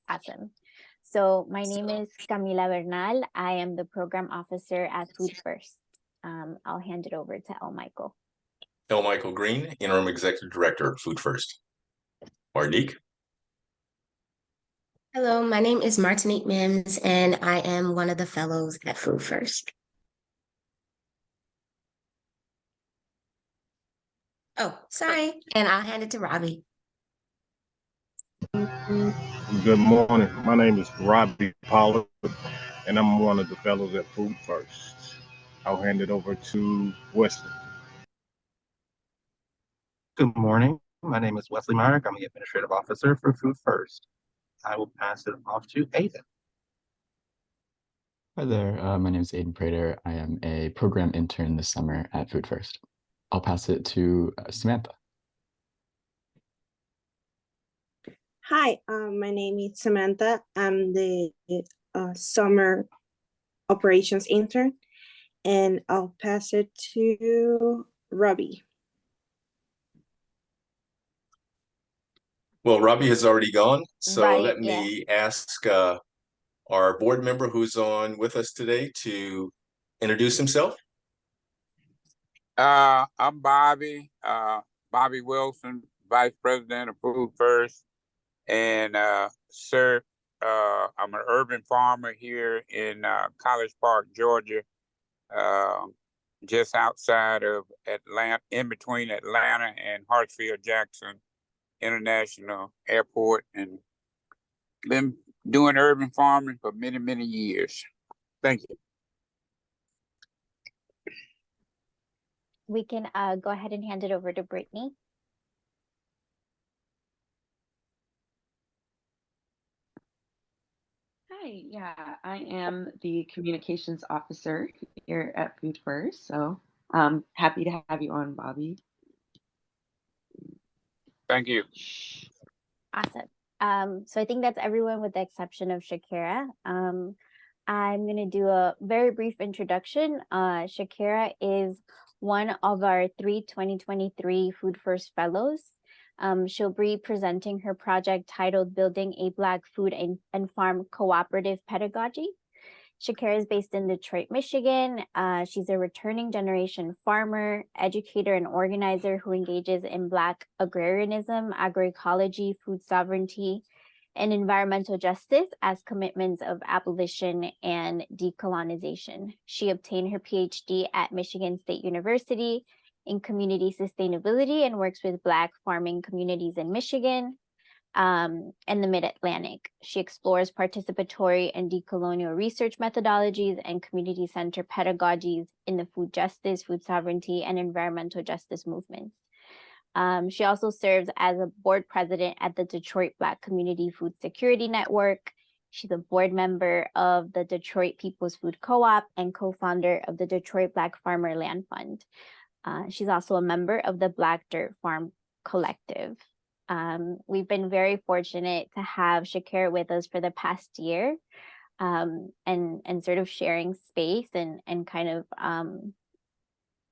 Awesome. So my name is Camila Bernal. I am the program officer at Food First. I'll hand it over to El Michael. El Michael Green, Interim Executive Director of Food First. Martinique. Hello, my name is Martinique Mims, and I am one of the fellows at Food First. Oh, sorry. And I'll hand it to Robbie. Good morning. My name is Robbie Pollard, and I'm one of the fellows at Food First. I'll hand it over to Wesley. Good morning. My name is Wesley Myrick. I'm the Administrative Officer for Food First. I will pass it off to Aiden. Hi there. My name is Aiden Prater. I am a program intern this summer at Food First. I'll pass it to Samantha. Hi, my name is Samantha. I'm the summer operations intern, and I'll pass it to Robbie. Well, Robbie has already gone, so Right, let me ask our board member who's on with us today to introduce himself. I'm Bobby Wilson, Vice President of Food First. And sir, I'm an urban farmer here in College Park, Georgia, just outside of Atlanta, in between Atlanta and Hartsfield-Jackson International Airport, and been doing urban farming for many, many years. Thank you. We can go ahead and hand it over to Brittany. Hi, yeah, I am the communications officer here at Food First. So happy to have you on, Bobby. Thank you. Awesome. So I think that's everyone with the exception of Shakara. I'm going to do a very brief introduction. Shakara is one of our 2023 Food First Fellows. She'll be presenting her project titled Building a Black Food and Farm Cooperative Pedagogy. Shakara is based in Detroit, Michigan. She's a returning generation farmer, educator, and organizer who engages in Black agrarianism, agroecology, food sovereignty, and environmental justice as commitments of abolition and decolonization. She obtained her PhD at Michigan State University in community sustainability and works with Black farming communities in Michigan and the Mid-Atlantic. She explores participatory and decolonial research methodologies and community-centered pedagogies in the food justice, food sovereignty, and environmental justice movements. She also serves as a board president at the Detroit Black Community Food Security Network. She's a board member of the Detroit People's Food Co-op and co-founder of the Detroit Black Farmer Land Fund. She's also a member of the Black Dirt Farm Collective. We've been very fortunate to have Shakara with us for the past year and sort of sharing space and kind of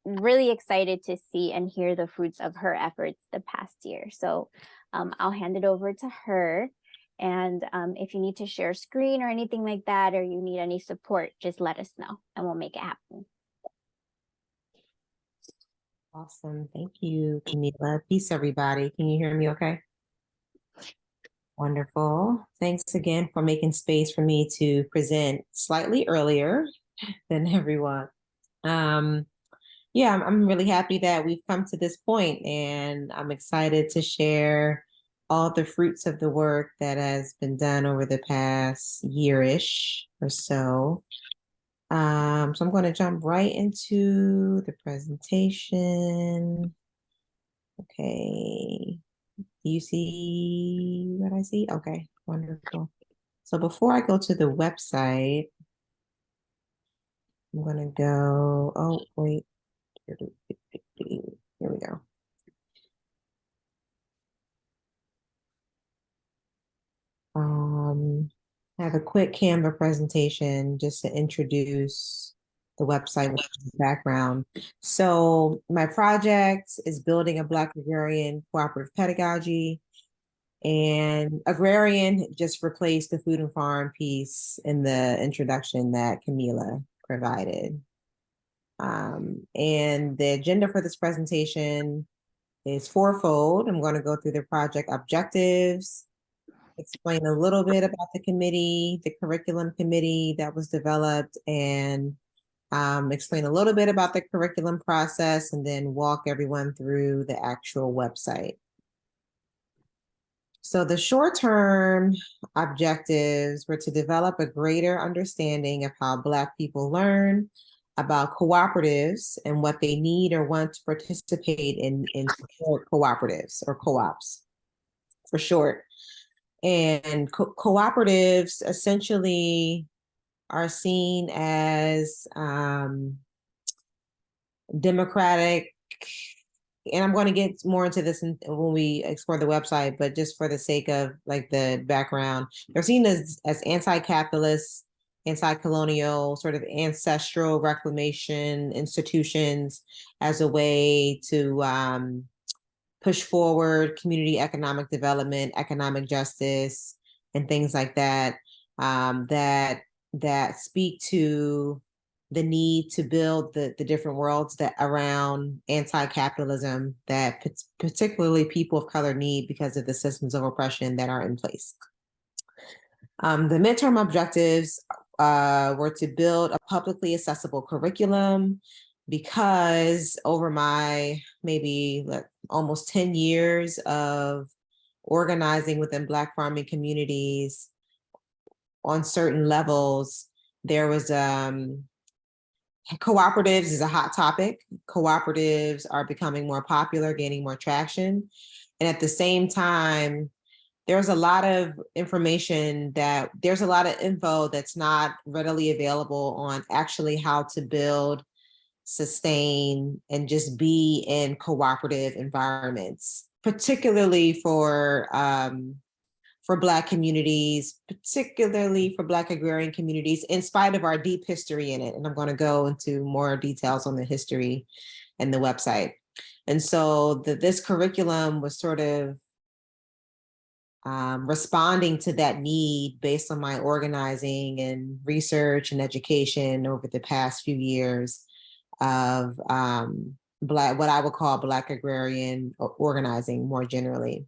really excited to see and hear the fruits of her efforts the past year. So I'll hand it over to her. And if you need to share a screen or anything like that, or you need any support, just let us know and we'll make it happen. Awesome. Thank you, Camila. Peace, everybody. Can you hear me okay? Wonderful. Thanks again for making space for me to present slightly earlier than everyone. Yeah, I'm really happy that we've come to this point, and I'm excited to share all the fruits of the work that has been done over the past year-ish or so. So I'm going to jump right into the presentation. Okay. Do you see what I see? Okay, wonderful. So before I go to the website, I'm going to go, oh, wait. Here we go. I have a quick Canva presentation just to introduce the website with the background. So my project is building a Black agrarian cooperative pedagogy. And agrarian just replaced the food and farm piece in the introduction that Camila provided. And the agenda for this presentation is fourfold. I'm going to go through the project objectives, explain a little bit about the committee, the curriculum committee that was developed, and explain a little bit about the curriculum process, and then walk everyone through the actual website. So the short-term objectives were to develop a greater understanding of how Black people learn, about cooperatives and what they need or want to participate in cooperatives, or co-ops for short. And cooperatives essentially are seen as democratic, and I'm going to get more into this when we explore the website, but just for the sake of like the background, they're seen as anti-capitalist, anti-colonial, sort of ancestral reclamation institutions as a way to push forward community economic development, economic justice, and things like that, that speak to the need to build the different worlds that around anti-capitalism that particularly people of color need because of the systems of oppression that are in place. The midterm objectives were to build a publicly accessible curriculum, because over my maybe almost 10 years of organizing within Black farming communities on certain levels, there was cooperatives is a hot topic. Cooperatives are becoming more popular, gaining more traction. And at the same time, there's a lot of information there's a lot of info that's not readily available on actually how to build, sustain, and just be in cooperative environments, particularly for Black communities, particularly for Black agrarian communities, in spite of our deep history in it. And I'm going to go into more details on the history and the website. And so this curriculum was sort of responding to that need based on my organizing and research and education over the past few years of what I would call Black agrarian organizing more generally.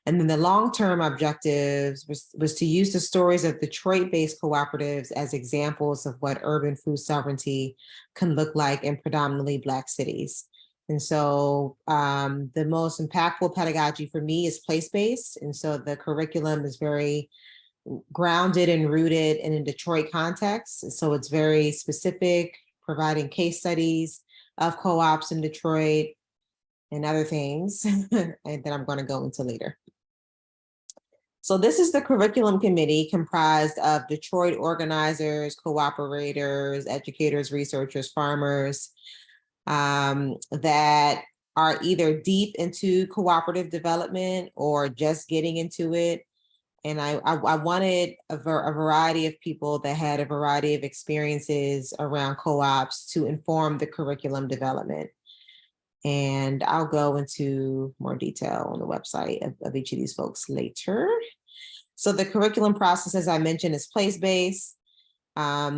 And then the long-term objectives was to use the stories of Detroit-based cooperatives as examples of what urban food sovereignty can look like in predominantly Black cities. And so the most impactful pedagogy for me is place-based. And so the curriculum is very grounded and rooted in a Detroit context. So it's very specific, providing case studies of co-ops in Detroit and other things and that I'm going to go into later. So this is the curriculum committee, comprised of Detroit organizers, cooperators, educators, researchers, farmers, that are either deep into cooperative development or just getting into it. And I wanted a variety of people that had a variety of experiences around co-ops to inform the curriculum development. And I'll go into more detail on the website of each of these folks later. So the curriculum process, as I mentioned, is place-based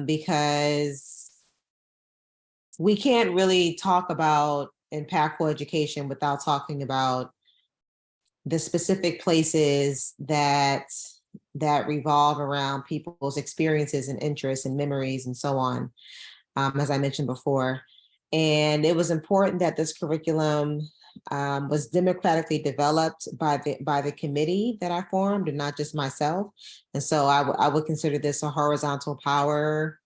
because we can't really talk about impactful education without talking about the specific places that revolve around people's experiences and interests and memories and so on, as I mentioned before. And it was important that this curriculum was democratically developed by the committee that I formed, and not just myself. And so I would consider this a horizontal power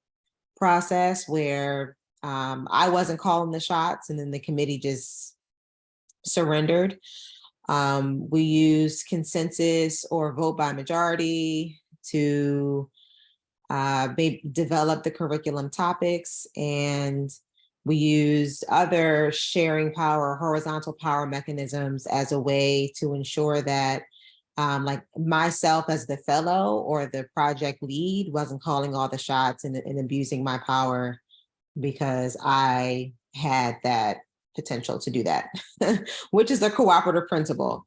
process where I wasn't calling the shots, and then the committee just surrendered. We used consensus or vote by majority to develop the curriculum topics, and we used other sharing power, horizontal power mechanisms as a way to ensure that like myself as the fellow or the project lead wasn't calling all the shots and abusing my power because I had that potential to do that, which is the cooperative principle.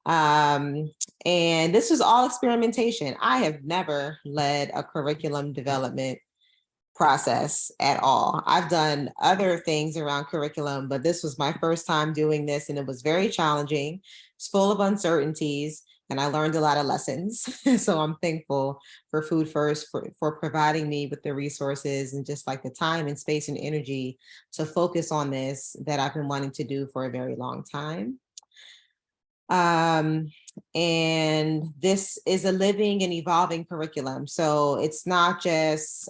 And this was all experimentation. I have never led a curriculum development process at all. I've done other things around curriculum, but this was my first time doing this, and it was very challenging. It's full of uncertainties, and I learned a lot of lessons. So I'm thankful for Food First for providing me with the resources and just like the time and space and energy to focus on this that I've been wanting to do for a very long time. And this is a living and evolving curriculum. So it's not just,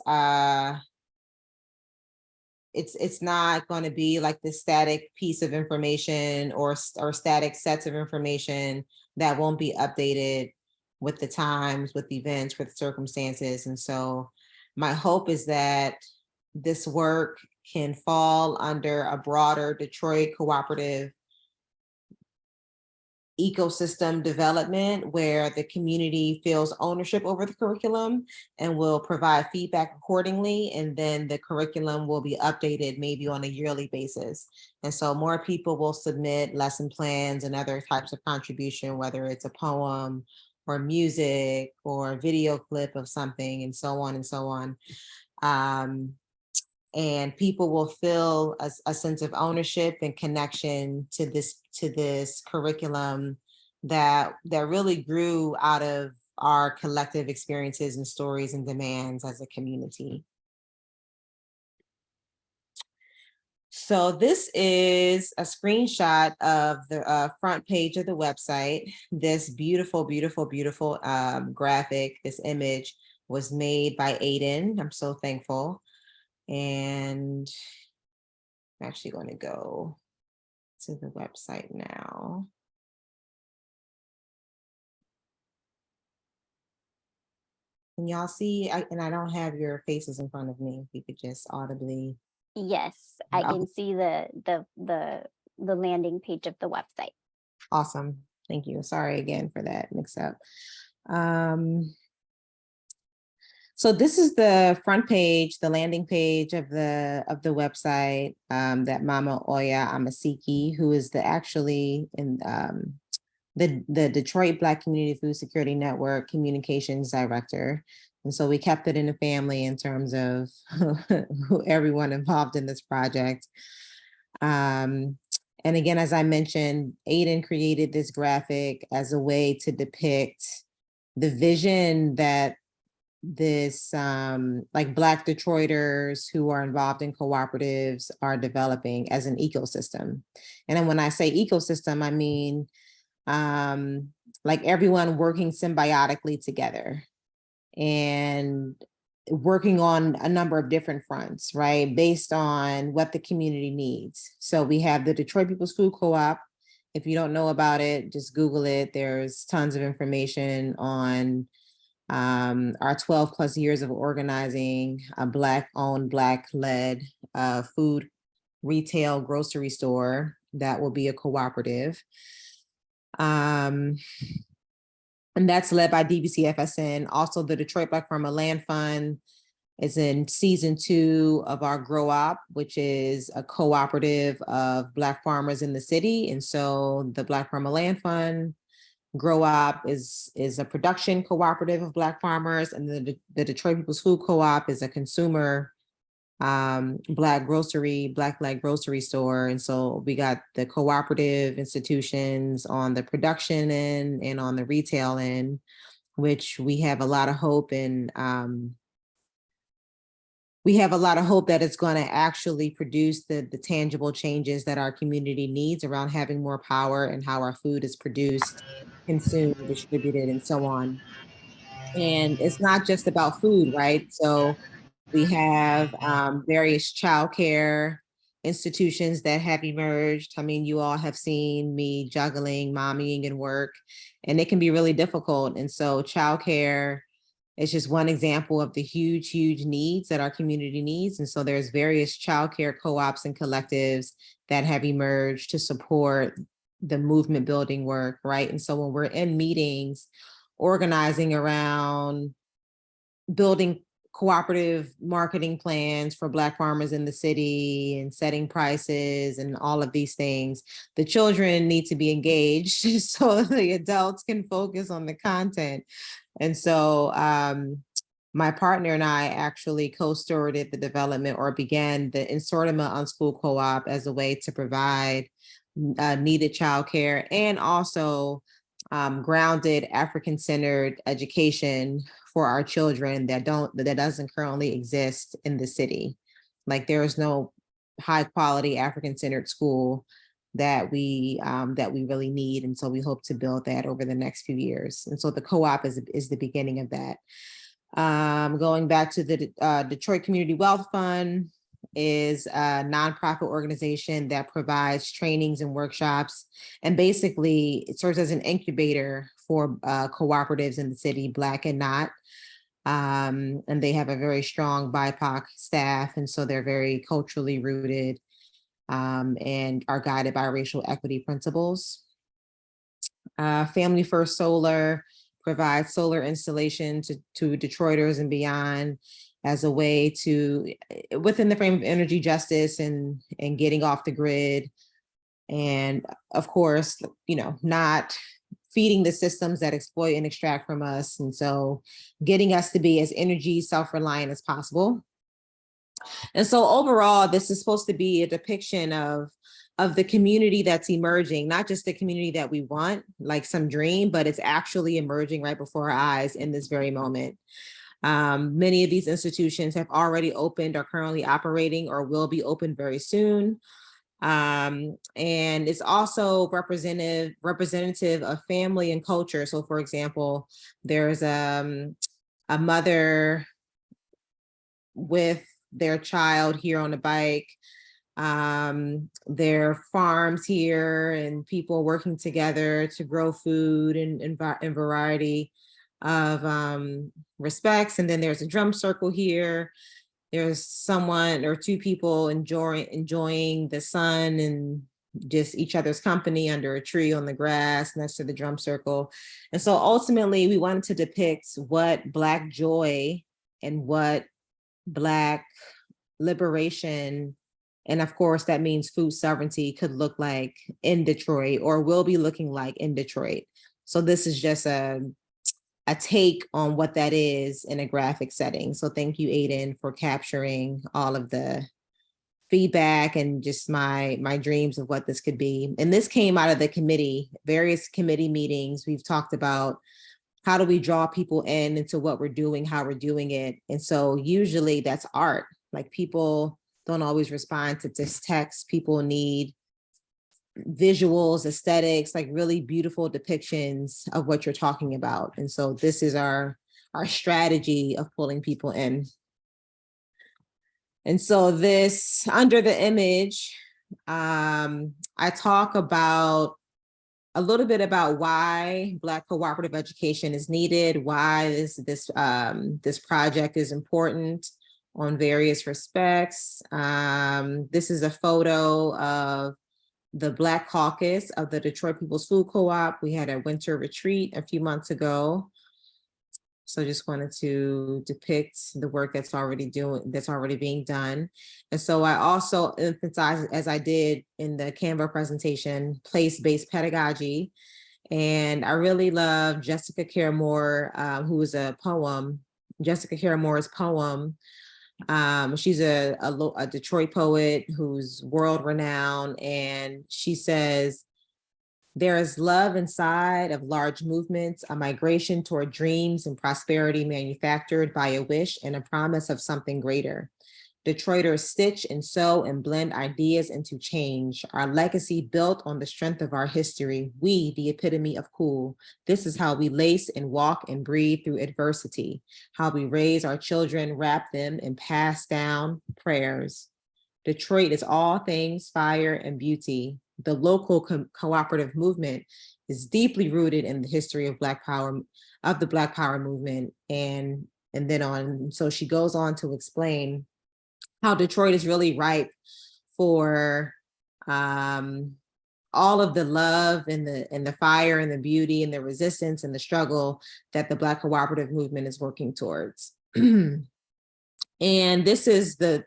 it's not going to be like this static piece of information or static sets of information that won't be updated with the times, with events, with circumstances. And so my hope is that this work can fall under a broader Detroit cooperative ecosystem development where the community feels ownership over the curriculum and will provide feedback accordingly. And then the curriculum will be updated maybe on a yearly basis. And so more people will submit lesson plans and other types of contribution, whether it's a poem or music or a video clip of something and so on and so on. And people will feel a sense of ownership and connection to this curriculum that really grew out of our collective experiences and stories and demands as a community. So this is a screenshot of the front page of the website. This beautiful, beautiful, beautiful graphic, this image was made by Aiden. I'm so thankful. And I'm actually going to go to the website now. Can y'all see? And I don't have your faces in front of me. If you could just audibly. Yes, I can see the landing page of the website. Awesome. Thank you. Sorry again for that mix up. So this is the front page, the landing page of the website that Mama Oya Amasiki, who is actually in the Detroit Black Community Food Security Network Communications Director. And so we kept it in the family in terms of everyone involved in this project. And again, as I mentioned, Aiden created this graphic as a way to depict the vision that this like Black Detroiters who are involved in cooperatives are developing as an ecosystem. And then when I say ecosystem, I mean like everyone working symbiotically together and working on a number of different fronts, right? Based on what the community needs. So we have the Detroit People's Food Co-op. If you don't know about it, just Google it. There's tons of information on our 12 plus years of organizing a Black-owned, Black-led food retail grocery store that will be a cooperative. And that's led by DBCFSN. Also, the Detroit Black Farmer Land Fund is in season 2 of our Grow Op, which is a cooperative of Black farmers in the city. And so the Black Farmer Land Fund, Grow Op is a production cooperative of Black farmers, and the Detroit People's Food Co-op is a consumer Black led grocery store. And so we got the cooperative institutions on the production end and on the retail end, which we have a lot of hope in. We have a lot of hope that it's going to actually produce the tangible changes that our community needs around having more power and how our food is produced, consumed, distributed, and so on. And it's not just about food, right? So we have various childcare institutions that have emerged. I mean, you all have seen me juggling mommying and work, and it can be really difficult. And so childcare is just one example of the huge, huge needs that our community needs. And so there's various childcare co-ops and collectives that have emerged to support the movement building work, right? And so when we're in meetings, organizing around building cooperative marketing plans for Black farmers in the city and setting prices and all of these things. The children need to be engaged so the adults can focus on the content. And so my partner and I actually co-stewarded the development or began the Insortima on School Co-op as a way to provide needed childcare and also grounded African-centered education for our children that doesn't currently exist in the city. Like there is no high quality African-centered school that we really need. And so we hope to build that over the next few years. And so the co-op is the beginning of that. Going back to the Detroit Community Wealth Fund is a nonprofit organization that provides trainings and workshops, and basically it serves as an incubator for cooperatives in the city, Black and not. And they have a very strong BIPOC staff, and so they're very culturally rooted and are guided by racial equity principles. Family First Solar provides solar installation to Detroiters and beyond as a way to, within the frame of energy justice and getting off the grid. And of course, you know, not feeding the systems that exploit and extract from us. And so getting us to be as energy self-reliant as possible. And so overall, this is supposed to be a depiction of the community that's emerging, not just the community that we want, like some dream, but it's actually emerging right before our eyes in this very moment. Many of these institutions have already opened, are currently operating, or will be open very soon. And it's also representative of family and culture. So for example, there's a mother with their child here on the bike. There are farms here and people working together to grow food in variety of respects. And then there's a drum circle here. There's someone or two people enjoying the sun and just each other's company under a tree on the grass next to the drum circle. And so ultimately we wanted to depict what Black joy and what Black liberation, and of course that means food sovereignty, could look like in Detroit, or will be looking like in Detroit. So this is just a take on what that is in a graphic setting. So thank you, Aiden, for capturing all of the feedback and just my dreams of what this could be. And this came out of the committee, various committee meetings. We've talked about how do we draw people in into what we're doing, how we're doing it. And so usually that's art. Like people don't always respond to this text. People need visuals, aesthetics, like really beautiful depictions of what you're talking about. And so this is our strategy of pulling people in. And so this, under the image, I talk about a little bit about why Black cooperative education is needed, why this project is important on various respects. This is a photo of the Black Caucus of the Detroit People's Food Co-op. We had a winter retreat a few months ago. So just wanted to depict the work that's already being done. And so I also emphasize, as I did in the Canva presentation, place-based pedagogy. And I really love Jessica Care Moore, who is Jessica Care Moore's poem. She's a Detroit poet who's world renowned, and she says, "There is love inside of large movements, a migration toward dreams and prosperity manufactured by a wish and a promise of something greater. Detroiters stitch and sew and blend ideas into change. Our legacy built on the strength of our history. We, the epitome of cool. This is how we lace and walk and breathe through adversity. How we raise our children, wrap them, and pass down prayers. Detroit is all things fire and beauty. The local cooperative movement is deeply rooted in the history of Black power, of the Black Power movement." And then on, so she goes on to explain how Detroit is really ripe for all of the love and the fire and the beauty and the resistance and the struggle that the Black cooperative movement is working towards. And this is the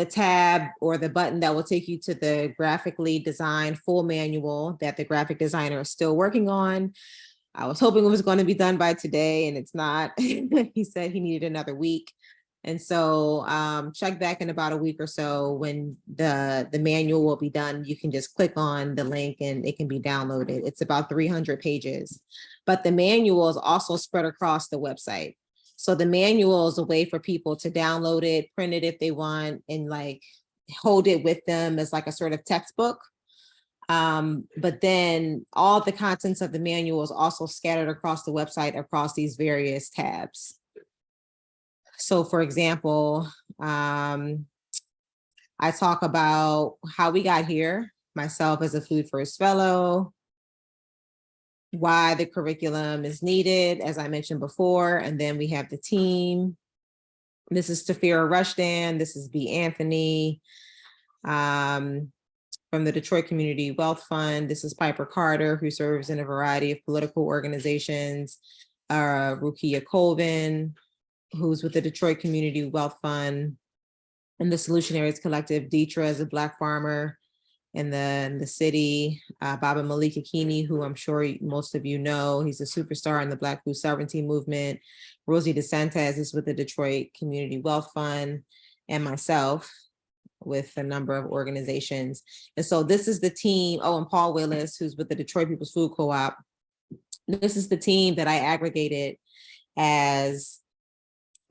tab or the button that will take you to the graphically designed full manual that the graphic designer is still working on. I was hoping it was going to be done by today, and it's not. He said he needed another week. And so check back in about a week or so when the manual will be done. You can just click on the link and it can be downloaded. It's about 300 pages, but the manual is also spread across the website. So the manual is a way for people to download it, print it if they want, and like hold it with them as like a sort of textbook. But then all the contents of the manual is also scattered across the website across these various tabs. So for example, I talk about how we got here, myself as a Food First Fellow, why the curriculum is needed, as I mentioned before, and then we have the team. This is Tafira Rushdan, this is B. Anthony, from the Detroit Community Wealth Fund. This is Piper Carter, who serves in a variety of political organizations. Rukia Colvin, who's with the Detroit Community Wealth Fund, and the Solutionaries Collective. Deetra is a Black farmer in the city. Baba Malik Akini, who I'm sure most of you know, he's a superstar in the Black Food Sovereignty movement. Rosie DeSantis is with the Detroit Community Wealth Fund, and myself with a number of organizations. And so this is the team. Oh, and Paul Willis, who's with the Detroit People's Food Co-op. This is the team that I aggregated as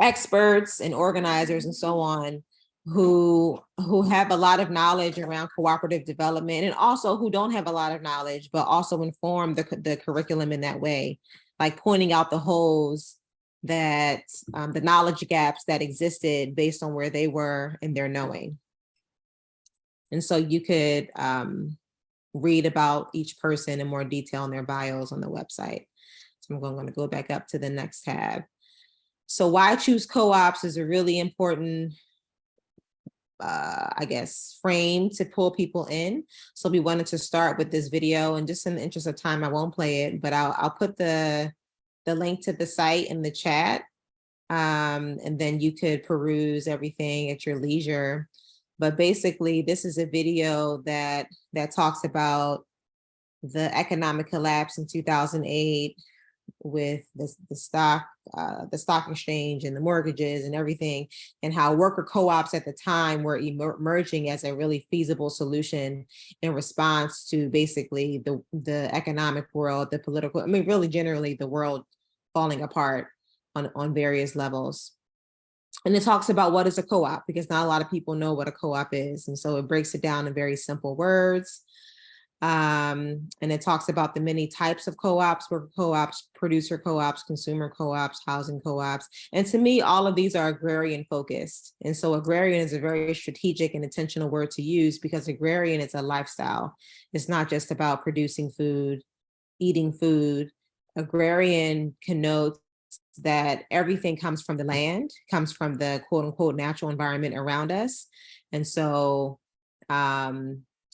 experts and organizers and so on, who have a lot of knowledge around cooperative development, and also who don't have a lot of knowledge, but also inform the curriculum in that way, like pointing out the holes that the knowledge gaps that existed based on where they were in their knowing. And so you could read about each person in more detail in their bios on the website. So I'm going to go back up to the next tab. So why choose co-ops is a really important, I guess, frame to pull people in. So we wanted to start with this video, and just in the interest of time, I won't play it, but I'll put the link to the site in the chat, and then you could peruse everything at your leisure. But basically, this is a video that talks about the economic collapse in 2008 with the stock exchange and the mortgages and everything, and how worker co-ops at the time were emerging as a really feasible solution in response to basically the economic world, the political, I mean, really generally the world falling apart on various levels. And it talks about what is a co-op, because not a lot of people know what a co-op is. And so it breaks it down in very simple words. And it talks about the many types of co-ops, worker co-ops, producer co-ops, consumer co-ops, housing co-ops. And to me, all of these are agrarian focused. And so agrarian is a very strategic and intentional word to use, because agrarian is a lifestyle. It's not just about producing food, eating food. Agrarian connotes that everything comes from the land, comes from the quote unquote natural environment around us. And so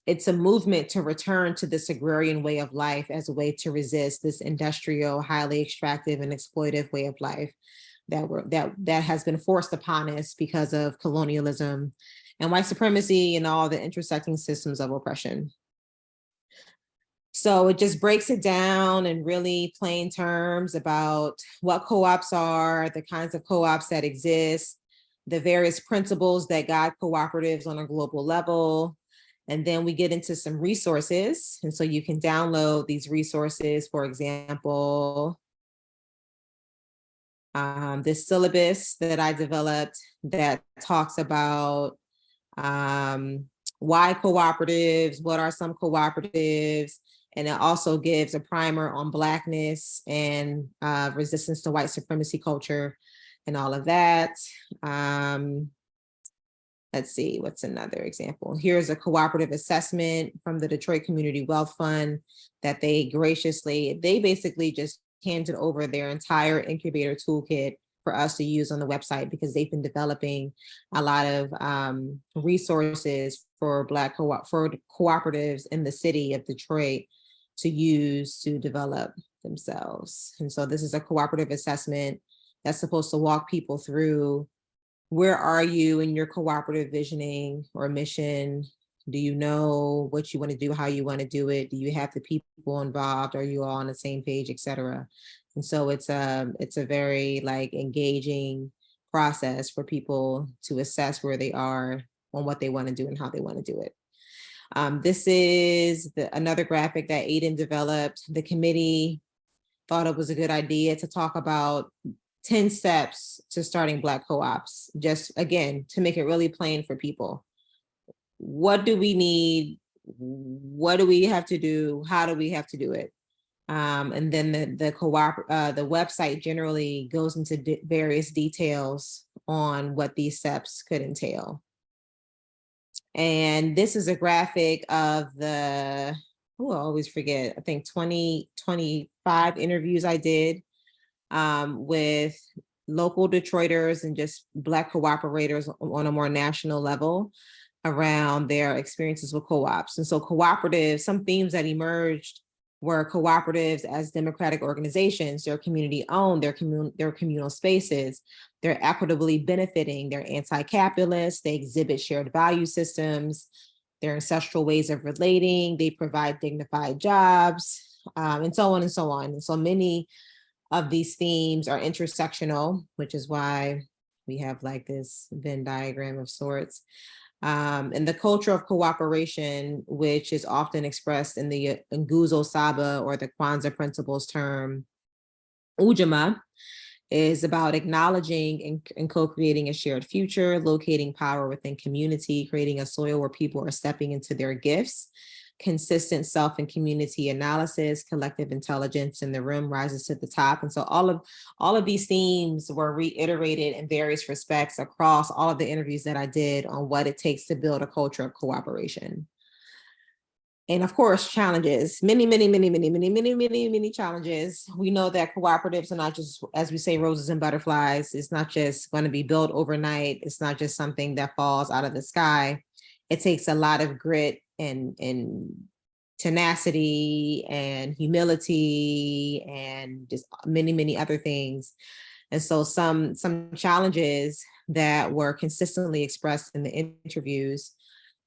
it's a movement to return to this agrarian way of life as a way to resist this industrial, highly extractive and exploitive way of life that has been forced upon us because of colonialism and white supremacy and all the intersecting systems of oppression. So it just breaks it down in really plain terms about what co-ops are, the kinds of co-ops that exist, the various principles that guide cooperatives on a global level. And then we get into some resources. And so you can download these resources, for example, this syllabus that I developed that talks about why cooperatives, what are some cooperatives, and it also gives a primer on Blackness and resistance to white supremacy culture and all of that. Let's see, what's another example? Here's a cooperative assessment from the Detroit Community Wealth Fund that they basically just handed over their entire incubator toolkit for us to use on the website, because they've been developing a lot of resources for Black cooperatives in the city of Detroit to use to develop themselves. And so this is a cooperative assessment that's supposed to walk people through where are you in your cooperative visioning or mission? Do you know what you want to do, how you want to do it? Do you have the people involved? Are you all on the same page, et cetera? And so it's a very like engaging process for people to assess where they are on what they want to do and how they want to do it. This is another graphic that Aiden developed. The committee thought it was a good idea to talk about 10 steps to starting Black co-ops, just again, to make it really plain for people. What do we need? What do we have to do? How do we have to do it? And then the website generally goes into various details on what these steps could entail. And this is a graphic of the, I always forget, I think 25 interviews I did with local Detroiters and just Black cooperators on a more national level around their experiences with co-ops. And so cooperatives, some themes that emerged were cooperatives as democratic organizations. They're community owned, they're communal spaces, they're equitably benefiting, they're anti-capitalist, they exhibit shared value systems, their ancestral ways of relating, they provide dignified jobs, and so on and so on. And so many of these themes are intersectional, which is why we have like this Venn diagram of sorts. And the culture of cooperation, which is often expressed in the Nguzo Saba or the Kwanzaa principles term, Ujamaa, is about acknowledging and co-creating a shared future, locating power within community, creating a soil where people are stepping into their gifts, consistent self and community analysis, collective intelligence in the room rises to the top. And so all of these themes were reiterated in various respects across all of the interviews that I did on what it takes to build a culture of cooperation. And of course, challenges, many challenges. We know that cooperatives are not just, as we say, roses and butterflies. It's not just going to be built overnight. It's not just something that falls out of the sky. It takes a lot of grit and tenacity and humility and just many other things. And so some challenges that were consistently expressed in the interviews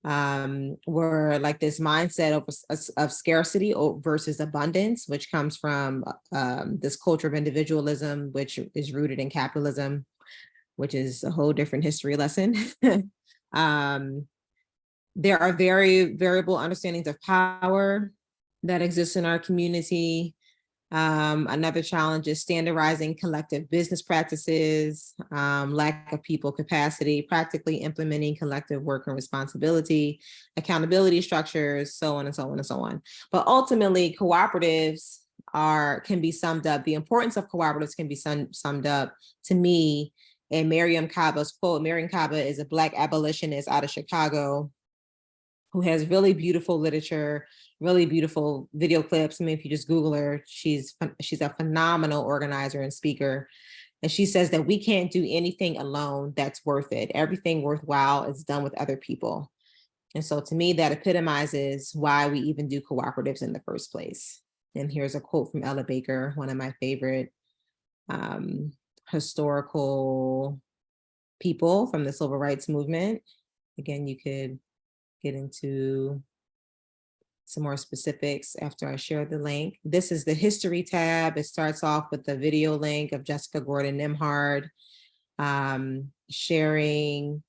were like this mindset of scarcity versus abundance, which comes from this culture of individualism, which is rooted in capitalism, which is a whole different history lesson. There are very variable understandings of power that exist in our community. Another challenge is standardizing collective business practices, lack of people capacity, practically implementing collective work and responsibility, accountability structures, so on and so on and so on. But ultimately, cooperatives can be summed up. The importance of cooperatives can be summed up to me in Mariam Kaba's quote. Mariam Kaba is a Black abolitionist out of Chicago who has really beautiful literature, really beautiful video clips. I mean, if you just Google her, she's a phenomenal organizer and speaker. And she says that we can't do anything alone that's worth it. Everything worthwhile is done with other people. And so to me, that epitomizes why we even do cooperatives in the first place. And here's a quote from Ella Baker, one of my favorite historical people from the civil rights movement. Again, you could get into some more specifics after I share the link. This is the history tab. It starts off with the video link of Jessica Gordon Nimhard sharing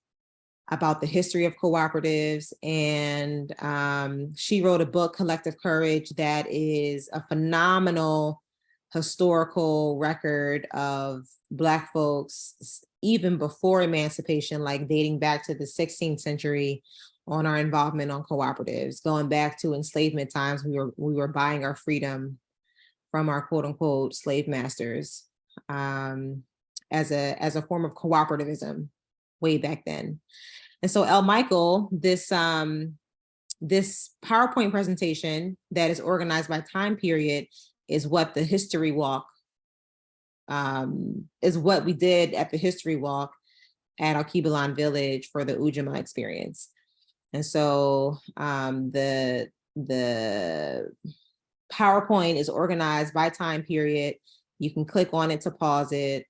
about the history of cooperatives. And she wrote a book, Collective Courage, that is a phenomenal historical record of Black folks, even before emancipation, like dating back to the 16th century, on our involvement on cooperatives, going back to enslavement times. We were buying our freedom from our quote unquote slave masters as a form of cooperativism way back then. And so L. Michael, this PowerPoint presentation that is organized by time period is what the history walk is what we did at the history walk at Alkebulan Village for the Ujamaa experience. And so the PowerPoint is organized by time period. You can click on it to pause it.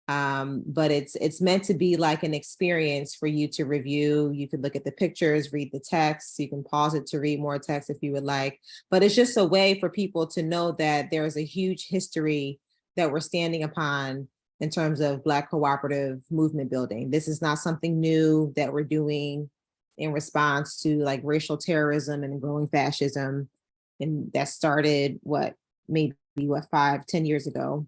But it's meant to be like an experience for you to review. You could look at the pictures, read the text, you can pause it to read more text if you would like, but it's just a way for people to know that there is a huge history that we're standing upon in terms of Black cooperative movement building. This is not something new that we're doing in response to like racial terrorism and growing fascism. And that started maybe 5-10 years ago.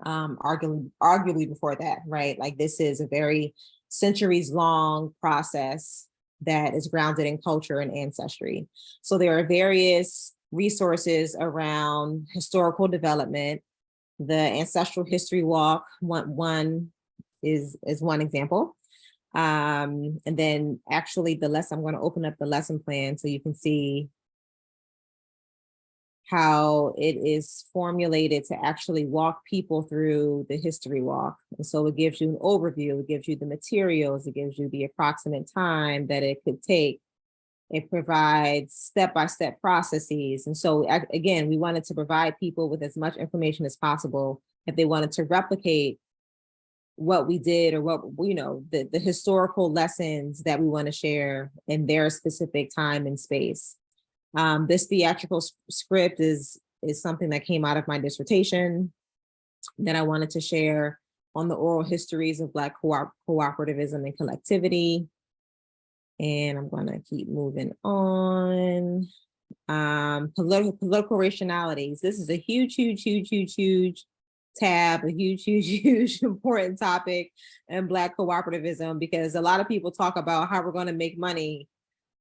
Arguably before that, right? Like this is a very centuries long process that is grounded in culture and ancestry. So there are various resources around historical development. The Ancestral History Walk, one is one example. And then actually I'm going to open up the lesson plan so you can see how it is formulated to actually walk people through the history walk. And so it gives you an overview, it gives you the materials, it gives you the approximate time that it could take. It provides step-by-step processes. And so again, we wanted to provide people with as much information as possible if they wanted to replicate what we did or what, the historical lessons that we want to share in their specific time and space. This theatrical script is something that came out of my dissertation that I wanted to share on the oral histories of Black cooperativism and collectivity. And I'm going to keep moving on. Political rationalities. This is a huge tab, a huge important topic in Black cooperativism, because a lot of people talk about how we're going to make money.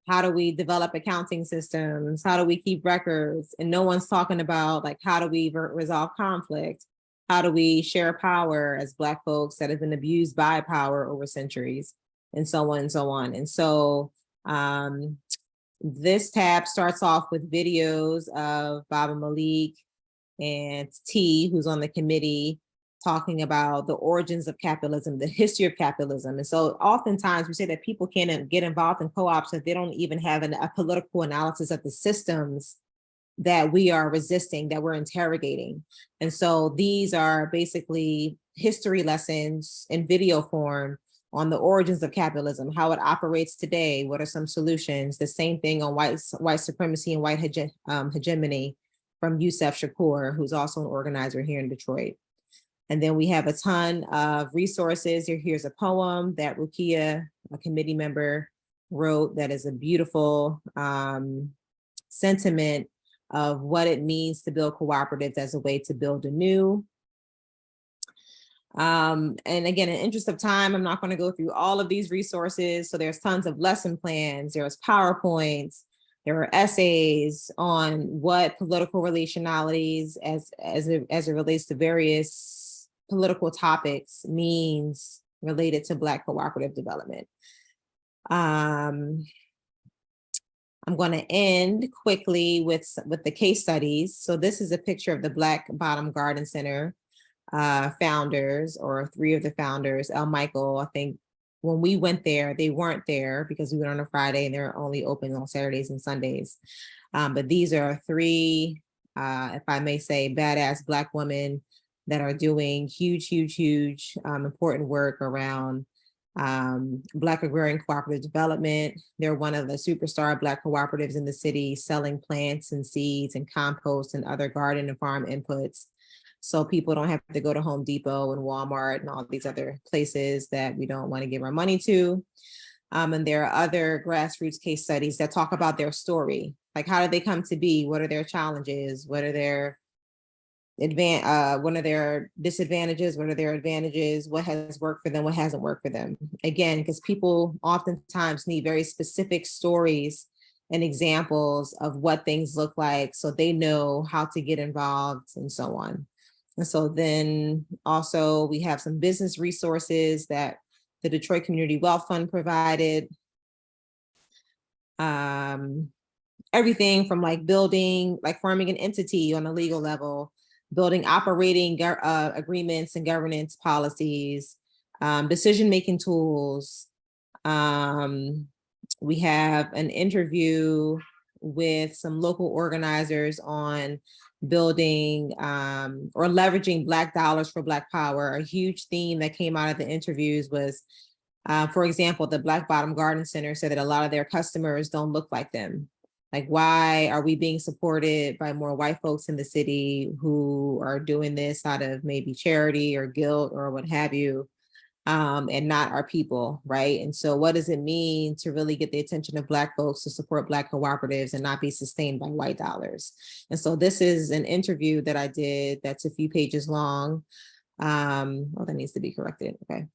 How do we develop accounting systems? How do we keep records? And no one's talking about like, how do we resolve conflict? How do we share power as Black folks that have been abused by power over centuries, and so on and so on. And so this tab starts off with videos of Baba Malik and T, who's on the committee, talking about the origins of capitalism, the history of capitalism. And so oftentimes we say that people can't get involved in co-ops if they don't even have a political analysis of the systems that we are resisting, that we're interrogating. And so these are basically history lessons in video form on the origins of capitalism, how it operates today, what are some solutions, the same thing on white supremacy and white hegemony from Youssef Shakur, who's also an organizer here in Detroit. And then we have a ton of resources. Here's a poem that Rukia, a committee member, wrote that is a beautiful sentiment of what it means to build cooperatives as a way to build anew. And again, in the interest of time, I'm not going to go through all of these resources. So there's tons of lesson plans, there's PowerPoints, there are essays on what political relationalities as it relates to various political topics means related to Black cooperative development. I'm going to end quickly with the case studies. So this is a picture of the Black Bottom Garden Center founders, or three of the founders. El Michael, I think when we went there, they weren't there because we went on a Friday and they're only open on Saturdays and Sundays. But these are three, if I may say, badass Black women that are doing huge important work around Black agrarian cooperative development. They're one of the superstar Black cooperatives in the city, selling plants and seeds and compost and other garden and farm inputs. So people don't have to go to Home Depot and Walmart and all these other places that we don't want to give our money to. And there are other grassroots case studies that talk about their story. Like, how did they come to be? What are their challenges? What are their disadvantages? What are their advantages? What has worked for them? What hasn't worked for them? Again, because people oftentimes need very specific stories and examples of what things look like so they know how to get involved and so on. And so then also we have some business resources that the Detroit Community Wealth Fund provided. Everything from forming an entity on a legal level, building operating agreements and governance policies, decision-making tools. We have an interview with some local organizers on building or leveraging Black dollars for Black power. A huge theme that came out of the interviews was, for example, the Black Bottom Garden Center said that a lot of their customers don't look like them. Like, why are we being supported by more white folks in the city who are doing this out of maybe charity or guilt or what have you, and not our people, right? And so what does it mean to really get the attention of Black folks to support Black cooperatives and not be sustained by white dollars? And so this is an interview that I did that's a few pages long. Oh, that needs to be corrected, okay.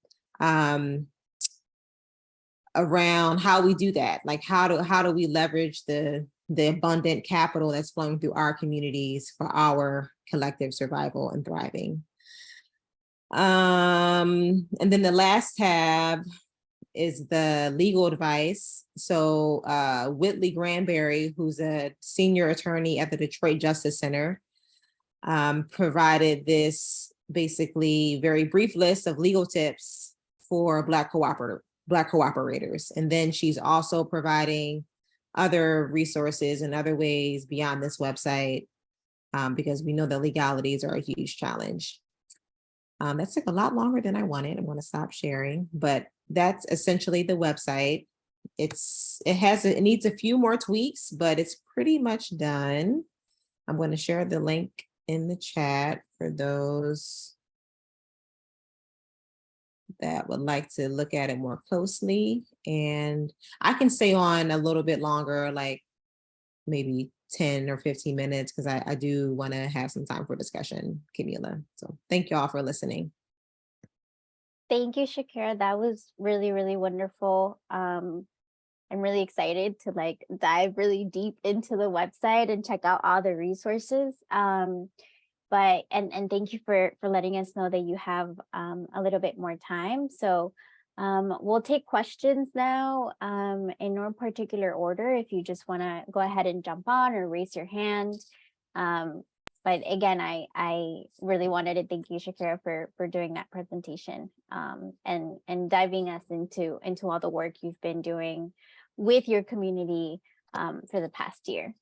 Around how we do that, like how do we leverage the abundant capital that's flowing through our communities for our collective survival and thriving. And then the last tab is the legal advice. So Whitley Granberry, who's a senior attorney at the Detroit Justice Center, provided this basically very brief list of legal tips for Black cooperators. And then she's also providing other resources and other ways beyond this website, because we know that legalities are a huge challenge. That took a lot longer than I wanted. I'm going to stop sharing, but that's essentially the website. It needs a few more tweaks, but it's pretty much done. I'm going to share the link in the chat for those that would like to look at it more closely. And I can stay on a little bit longer, like maybe 10 or 15 minutes, because I do want to have some time for discussion, Camila. So thank you all for listening. Thank you, Shakara. That was really, really wonderful. I'm really excited to like dive really deep into the website and check out all the resources. But thank you for letting us know that you have a little bit more time. So we'll take questions now in no particular order. If you just want to go ahead and jump on or raise your hand. But again, I really wanted to thank you, Shakara, for doing that presentation and diving us into all the work you've been doing with your community for the past year.